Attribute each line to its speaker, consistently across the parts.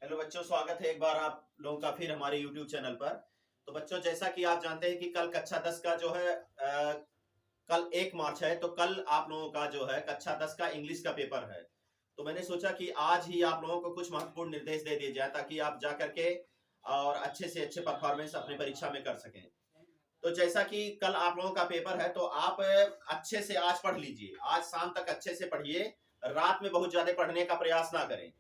Speaker 1: Hello बच्चों, स्वागत है एक बार आप लोगों का फिर हमारे YouTube चैनल पर। तो बच्चों, जैसा कि आप जानते हैं कि कल कक्षा 10 का जो है कल 1 मार्च है, तो कल आप लोगों का जो है कक्षा 10 का इंग्लिश का पेपर है। तो मैंने सोचा कि आज ही आप लोगों को कुछ महत्वपूर्ण निर्देश दे दिए जाए ताकि आप जा करके और अच्छे से अच्छे परफॉर्मेंस अपनी परीक्षा में कर सकें। तो जैसा कि कल आप लोगों का पेपर है, तो आप अच्छे से आज पढ़ लीजिए, आज शाम तक अच्छे से पढ़िए, रात में बहुत ज्यादा पढ़ने का प्रयास ना करें।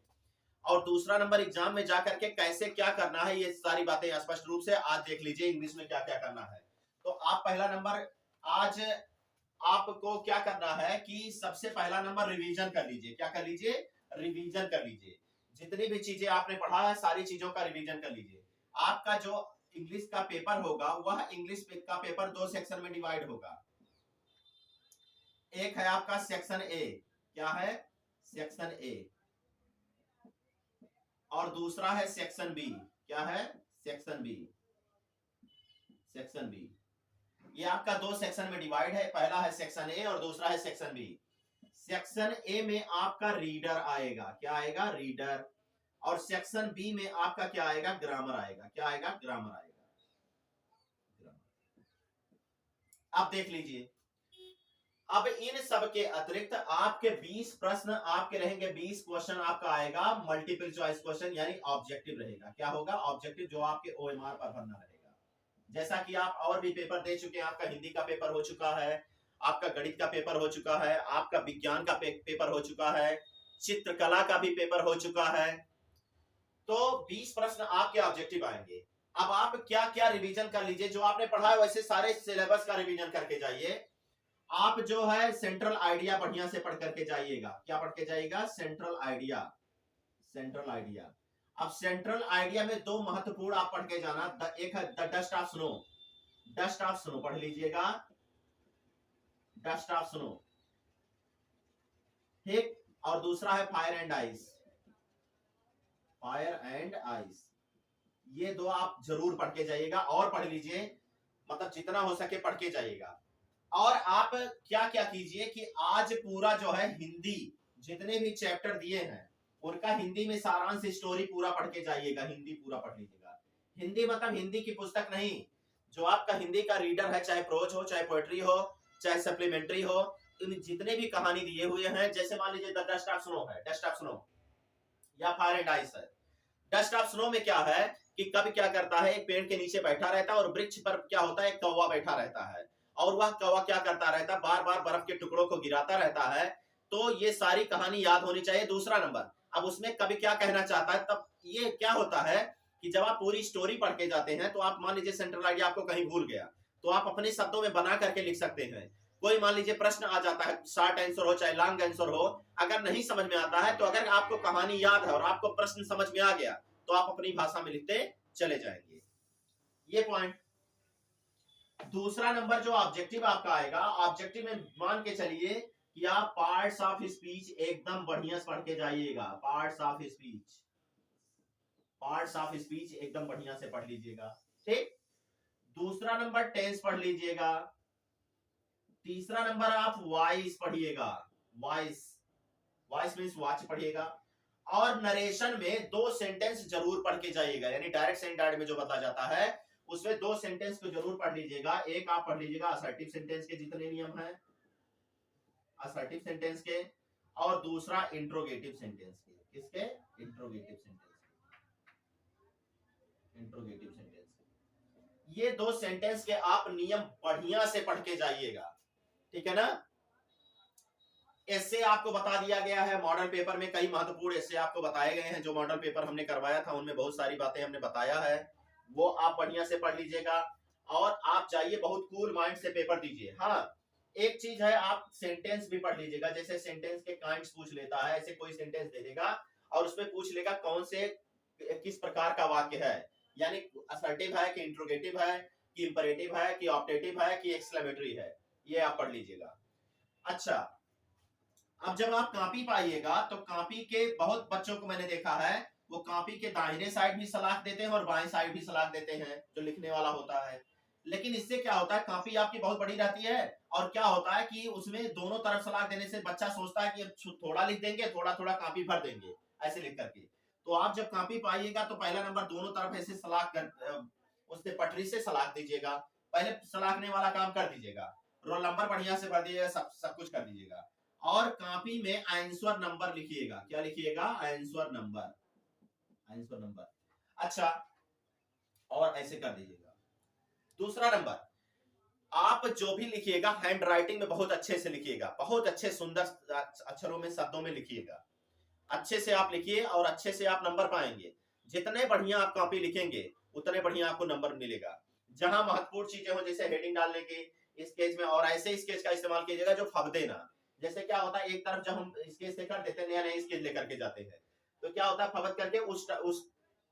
Speaker 1: और दूसरा नंबर, एग्जाम में जाकर के कैसे क्या करना है ये सारी बातें स्पष्ट रूप से आज देख लीजिए, इंग्लिश में क्या क्या करना है। तो आप पहला नंबर, आज आपको क्या करना है कि सबसे पहला नंबर रिवीजन कर लीजिए। क्या कर लीजिए? रिवीजन कर लीजिए। जितनी भी चीजें आपने पढ़ा है सारी चीजों का रिवीजन कर लीजिए। आपका जो इंग्लिश का पेपर होगा वह इंग्लिश का पेपर 2 सेक्शन में डिवाइड होगा। एक है आपका सेक्शन ए। क्या है? Section A. और दूसरा है सेक्शन बी। क्या है? Section B. सेक्शन बी ये आपका 2 सेक्शन में डिवाइड है। पहला है सेक्शन ए और दूसरा है सेक्शन बी। सेक्शन ए में आपका रीडर आएगा। क्या आएगा? रीडर। और सेक्शन बी में आपका क्या आएगा? ग्रामर आएगा। क्या आएगा? ग्रामर आएगा। आप देख लीजिए। अब इन सब के अतिरिक्त आपके 20 प्रश्न आपके रहेंगे। 20 क्वेश्चन आपका आएगा मल्टीपल चॉइस क्वेश्चन, यानी ऑब्जेक्टिव रहेगा। क्या होगा? ऑब्जेक्टिव, जो आपके ओएमआर पर भरना रहेगा। जैसा कि आप और भी पेपर दे चुके हैं, आपका हिंदी का पेपर हो चुका है, आपका गणित का पेपर हो चुका है, आपका विज्ञान का पेपर हो चुका है, चित्रकला का भी पेपर हो चुका है। तो 20 प्रश्न आपके ऑब्जेक्टिव आएंगे। अब आप क्या क्या रिवीजन कर लीजिए, जो आपने पढ़ा है वैसे सारे सिलेबस का रिवीजन करके जाइए। आप जो है सेंट्रल आइडिया बढ़िया से पढ़ करके जाइएगा। क्या पढ़ के जाइएगा? Central idea. Central idea. अब सेंट्रल आइडिया में 2 महत्वपूर्ण आप पढ़ के जाना। एक है the dust of snow. Dust of snow पढ़ लीजिएगा। डस्ट ऑफ स्नो, ठीक। और दूसरा है fire and ice. Fire and ice. ये 2 आप जरूर पढ़ के जाइएगा और पढ़ लीजिए, मतलब जितना हो सके पढ़ के जाइएगा। और आप क्या क्या कीजिए कि आज पूरा जो है हिंदी, जितने भी चैप्टर दिए हैं उनका हिंदी में सारांश स्टोरी पूरा पढ़ के जाइएगा। हिंदी पूरा पढ़ लीजिएगा। हिंदी मतलब हिंदी की पुस्तक नहीं, जो आपका हिंदी का रीडर है, चाहे प्रोज हो, चाहे पोएट्री हो, चाहे सप्लीमेंट्री हो, इन जितने भी कहानी दिए हुए हैं, जैसे मान लीजिए द डस्ट ऑफ स्नो है, डस्ट ऑफ स्नो, या फायर एंड आइस है। डस्ट ऑफ स्नो में क्या है कि कब क्या करता है, एक पेड़ के नीचे बैठा रहता है और वृक्ष पर क्या होता है, एक कौवा बैठा रहता है, और वह कौवा क्या करता रहता है, बार बार बर्फ के टुकड़ों को गिराता रहता है। तो ये सारी कहानी याद होनी चाहिए। दूसरा नंबर, अब उसमें कभी क्या कहना चाहता है, तब ये क्या होता है कि जब आप पूरी स्टोरी पढ़ के जाते हैं तो आप मान लीजिए सेंट्रल आइडिया आपको कहीं भूल गया, तो आप अपने शब्दों में बना करके लिख सकते हैं। कोई मान लीजिए प्रश्न आ जाता है, शॉर्ट आंसर हो चाहे लॉन्ग आंसर हो, अगर नहीं समझ में आता है, तो अगर आपको कहानी याद है और आपको प्रश्न समझ में आ गया, तो आप अपनी भाषा में लिखते चले जाएंगे। ये पॉइंट। दूसरा नंबर जो ऑब्जेक्टिव आपका आएगा, ऑब्जेक्टिव में मान के चलिए कि आप पार्ट्स ऑफ स्पीच एकदम बढ़िया से पढ़ के जाइएगा। Parts of speech, parts of speech एकदम बढ़िया से पढ़ लीजिएगा, ठीक। दूसरा नंबर टेंस पढ़ लीजिएगा। तीसरा नंबर आप वॉइस पढ़िएगा। वॉइस, वॉइस मींस वॉच पढ़िएगा। और नरेशन में 2 सेंटेंस जरूर पढ़ के जाइएगा, यानी डायरेक्ट से इनडायरेक्ट में जो बताया जाता है उसमें 2 सेंटेंस को जरूर पढ़ लीजिएगा। एक आप पढ़ लीजिएगा असर्टिव सेंटेंस के जितने नियम हैं, असर्टिव सेंटेंस के, और दूसरा इंट्रोगेटिव सेंटेंस के। किसके? इंट्रोगेटिव सेंटेंस के। इंट्रोगेटिव सेंटेंस के ये 2 सेंटेंस के आप नियम बढ़िया से पढ़ के जाइएगा, ठीक है ना। ऐसे आपको बता दिया गया है मॉडल पेपर में, कई महत्वपूर्ण ऐसे आपको बताए गए हैं। जो मॉडल पेपर हमने करवाया था उनमें बहुत सारी बातें हमने बताया है, वो आप बढ़िया से पढ़ लीजिएगा और आप जाइए, बहुत कूल माइंड से पेपर दीजिए। हाँ, एक चीज है, आप सेंटेंस भी पढ़ लीजिएगा। जैसे सेंटेंस के काइंड्स पूछ लेता है, ऐसे कोई सेंटेंस दे देगा और उसमें पूछ लेगा कौन से किस प्रकार का वाक्य है, यानी असर्टिव है कि इंट्रोगेटिव है कि इंपरेटिव है कि ऑप्टेटिव है कि एक्सक्लेमेटरी है, ये आप पढ़ लीजिएगा। अच्छा, अब जब आप कॉपी पाइएगा तो कॉपी के बहुत बच्चों को मैंने देखा है, वो कॉपी के दाहिने साइड भी सलाह देते हैं और बाएं साइड भी सलाह देते हैं, जो लिखने वाला होता है। लेकिन इससे क्या होता है, कॉपी आपकी बहुत बड़ी रहती है और क्या होता है कि उसमें दोनों तरफ सलाह देने से बच्चा सोचता है कि अब थोड़ा लिख देंगे, थोड़ा थोड़ा कॉपी भर देंगे, ऐसे लिख करके। तो आप जब कॉपी पाइएगा तो पहला नंबर दोनों तरफ ऐसे सलाख कर उससे पटरी से सलाख दीजिएगा, पहले सलाखने वाला काम कर दीजिएगा, रोल नंबर बढ़िया से भर दीजिएगा, सब कुछ कर दीजिएगा, और कॉपी में आंसर नंबर लिखिएगा। क्या लिखिएगा? Answer number, answer number. अच्छा, और ऐसे कर दीजिएगा। दूसरा नंबर, आप जो भी लिखिएगा हैंड राइटिंग में बहुत अच्छे से लिखिएगा, बहुत अच्छे सुंदर अक्षरों में, शब्दों में लिखिएगा, अच्छे से आप लिखिए और अच्छे से आप नंबर पाएंगे। जितने बढ़िया आप कॉपी लिखेंगे उतने बढ़िया आपको नंबर मिलेगा। जहां महत्वपूर्ण चीजें हो, जैसे हेडिंग डालने की स्केच में, और ऐसे स्केच का इस्तेमाल कीजिएगा जो फबदे ना। जैसे क्या होता है, एक तरफ जब हम स्केच से कर देते हैं, नया नया स्केच लेकर के जाते हैं, तो क्या होता है, फबद करके उस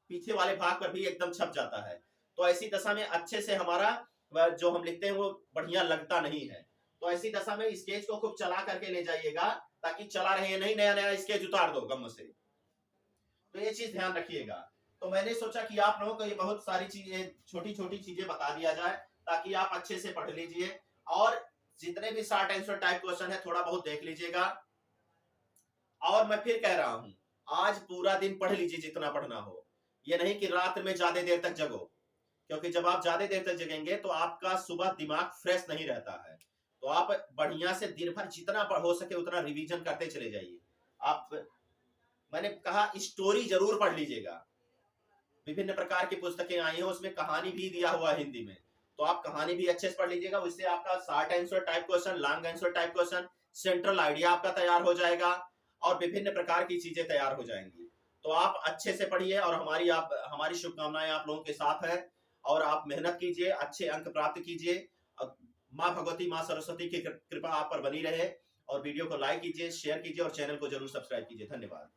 Speaker 1: पीछे वाले भाग पर भी एकदम छप जाता है। तो ऐसी दशा में अच्छे से हमारा जो हम लिखते हैं वो बढ़िया लगता नहीं है। तो ऐसी दशा में स्केच को खूब चला करके ले जाइएगा, ताकि चला रहे नहीं, नया नया स्केच उतार दो गम से। तो ये चीज ध्यान रखिएगा। तो मैंने सोचा कि आप लोगों को ये बहुत सारी चीजें, छोटी छोटी चीजें बता दिया जाए, ताकि आप अच्छे से पढ़ लीजिए, और जितने भी शॉर्ट आंसर टाइप क्वेश्चन है थोड़ा बहुत देख लीजिएगा। और मैं फिर कह रहा हूं, आज पूरा दिन पढ़ लीजिए जितना पढ़ना हो, ये नहीं कि रात में ज्यादा देर तक जगो, क्योंकि जब आप ज्यादा देर तक जगेंगे तो आपका सुबह दिमाग फ्रेश नहीं रहता है। तो आप बढ़िया से दिन भर जितना हो सके उतना रिवीजन करते चले जाइए। आप, मैंने कहा स्टोरी जरूर पढ़ लीजिएगा। विभिन्न प्रकार की पुस्तकें आई हैं, उसमें कहानी भी दिया हुआ है हिंदी में, तो आप कहानी भी अच्छे से पढ़ लीजिएगा। उससे आपका short answer type question, long answer type question, central idea आपका तैयार हो जाएगा, और विभिन्न प्रकार की चीजें तैयार हो जाएंगी। तो आप अच्छे से पढ़िए, और हमारी शुभकामनाएं आप लोगों के साथ है। और आप मेहनत कीजिए, अच्छे अंक प्राप्त कीजिए। माँ भगवती, माँ सरस्वती की कृपा आप पर बनी रहे। और वीडियो को लाइक कीजिए, शेयर कीजिए, और चैनल को जरूर सब्सक्राइब कीजिए। धन्यवाद।